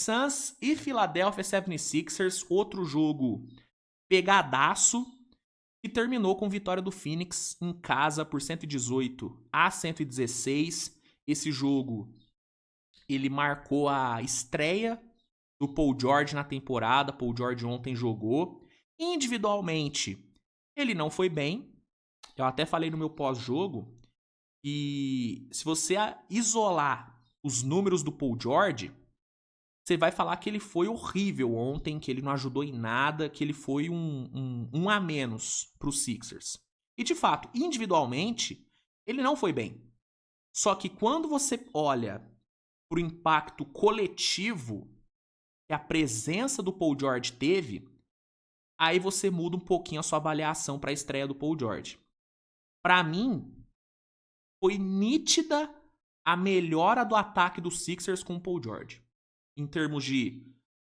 Suns e Philadelphia 76ers, outro jogo pegadaço, que terminou com vitória do Phoenix em casa por 118-116. Esse jogo, ele marcou a estreia do Paul George na temporada. Paul George ontem jogou. Individualmente, ele não foi bem. Eu até falei no meu pós-jogo que se você isolar os números do Paul George, você vai falar que ele foi horrível ontem, que ele não ajudou em nada, que ele foi um a menos para os Sixers. E de fato, individualmente, ele não foi bem. Só que quando você olha para o impacto coletivo que a presença do Paul George teve, aí você muda um pouquinho a sua avaliação para a estreia do Paul George. Para mim, foi nítida a melhora do ataque dos Sixers com o Paul George. Em termos de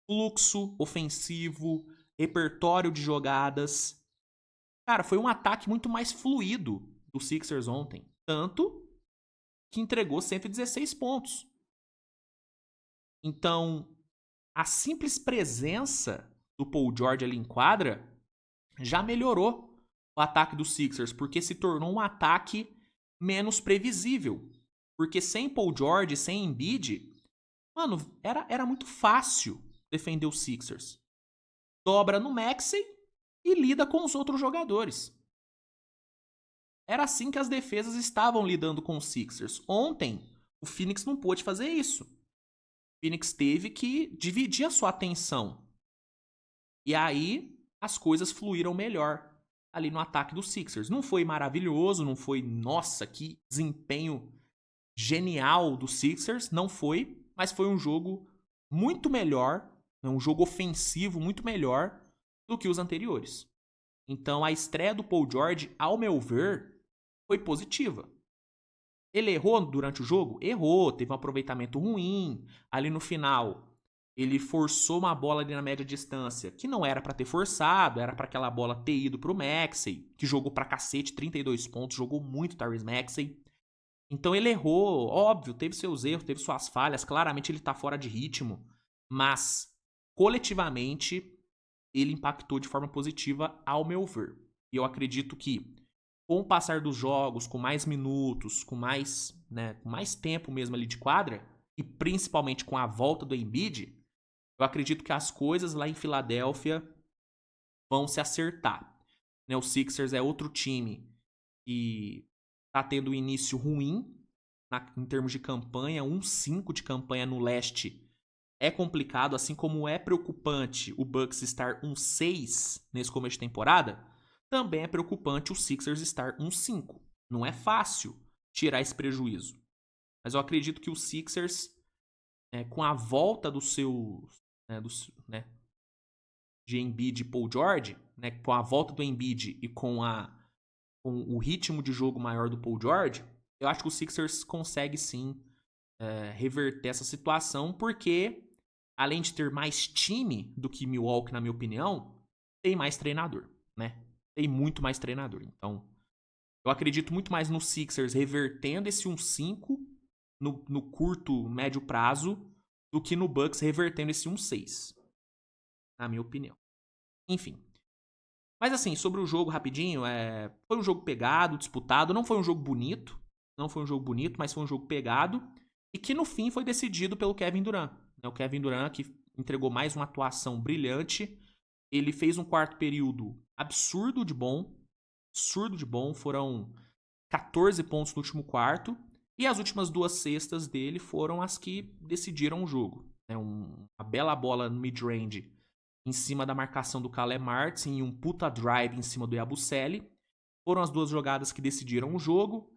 fluxo ofensivo, repertório de jogadas. Cara, foi um ataque muito mais fluido do Sixers ontem. Tanto que entregou 116 pontos. Então, a simples presença do Paul George ali em quadra já melhorou o ataque dos Sixers, porque se tornou um ataque menos previsível. Porque sem Paul George, sem Embiid, mano, era muito fácil defender os Sixers. Dobra no Maxey e lida com os outros jogadores. Era assim que as defesas estavam lidando com os Sixers. Ontem, o Phoenix não pôde fazer isso. O Phoenix teve que dividir a sua atenção. E aí, as coisas fluíram melhor ali no ataque dos Sixers. Não foi maravilhoso, não foi, nossa, que desempenho genial dos Sixers, não foi, mas foi um jogo muito melhor, um jogo ofensivo muito melhor do que os anteriores. Então a estreia do Paul George, ao meu ver, foi positiva. Ele errou durante o jogo? Errou, teve um aproveitamento ruim. Ali no final, ele forçou uma bola ali na média distância, que não era para ter forçado, era para aquela bola ter ido pro Maxey, que jogou pra cacete, 32 pontos, jogou muito Tyrese Maxey. Então ele errou, óbvio, teve seus erros, teve suas falhas, claramente ele tá fora de ritmo, mas coletivamente ele impactou de forma positiva ao meu ver. E eu acredito que com o passar dos jogos, com mais minutos, com mais tempo mesmo ali de quadra, e principalmente com a volta do Embiid, eu acredito que as coisas lá em Filadélfia vão se acertar. O Sixers é outro time que tá tendo um início ruim em termos de campanha, 1-5 de campanha no leste é complicado, assim como é preocupante o Bucks estar 1-6 nesse começo de temporada, também é preocupante o Sixers estar 1-5. Não é fácil tirar esse prejuízo. Mas eu acredito que o Sixers, com a volta do seu de Embiid e Paul George, com a volta do Embiid e com o ritmo de jogo maior do Paul George, eu acho que o Sixers consegue sim reverter essa situação, porque além de ter mais time do que Milwaukee, na minha opinião, tem mais treinador, né? Tem muito mais treinador. Então, eu acredito muito mais no Sixers revertendo esse 1-5 no curto, médio prazo, do que no Bucks revertendo esse 1-6, na minha opinião. Enfim. Mas assim, sobre o jogo rapidinho, foi um jogo pegado, disputado, não foi um jogo bonito, mas foi um jogo pegado, e que no fim foi decidido pelo Kevin Durant. O Kevin Durant, que entregou mais uma atuação brilhante, ele fez um quarto período absurdo de bom, foram 14 pontos no último quarto, e as últimas duas cestas dele foram as que decidiram o jogo. Uma bela bola no mid-range em cima da marcação do Caleb Martin e um puta drive em cima do Yabusele. Foram as duas jogadas que decidiram o jogo.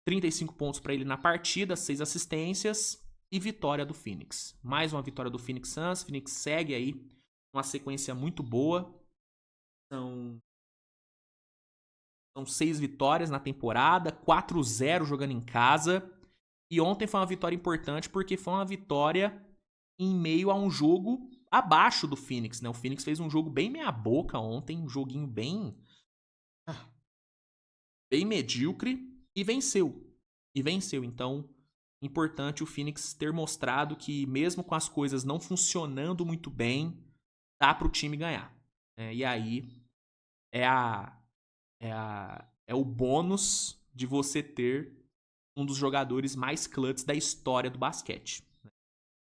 35 pontos para ele na partida, 6 assistências e vitória do Phoenix. Mais uma vitória do Phoenix Suns. Phoenix segue aí uma sequência muito boa. São 6 vitórias na temporada, 4-0 jogando em casa. E ontem foi uma vitória importante porque foi uma vitória em meio a um jogo abaixo do Phoenix, O Phoenix fez um jogo bem meia boca ontem, um joguinho bem medíocre e venceu. Então, importante o Phoenix ter mostrado que mesmo com as coisas não funcionando muito bem, dá para o time ganhar. E aí é o bônus de você ter um dos jogadores mais clutch da história do basquete.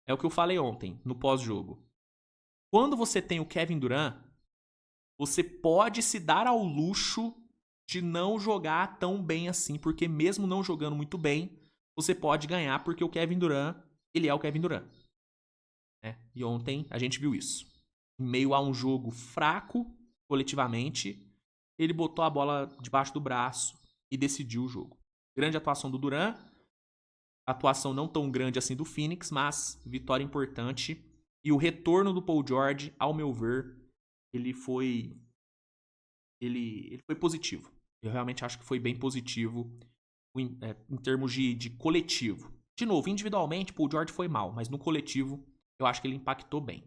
É o que eu falei ontem, no pós-jogo. Quando você tem o Kevin Durant, você pode se dar ao luxo de não jogar tão bem assim, porque mesmo não jogando muito bem, você pode ganhar, porque o Kevin Durant, ele é o Kevin Durant. E ontem a gente viu isso. Em meio a um jogo fraco, coletivamente, ele botou a bola debaixo do braço e decidiu o jogo. Grande atuação do Durant, atuação não tão grande assim do Phoenix, mas vitória importante. E o retorno do Paul George, ao meu ver, ele foi positivo. Eu realmente acho que foi bem positivo em termos de coletivo. De novo, individualmente, Paul George foi mal, mas no coletivo eu acho que ele impactou bem.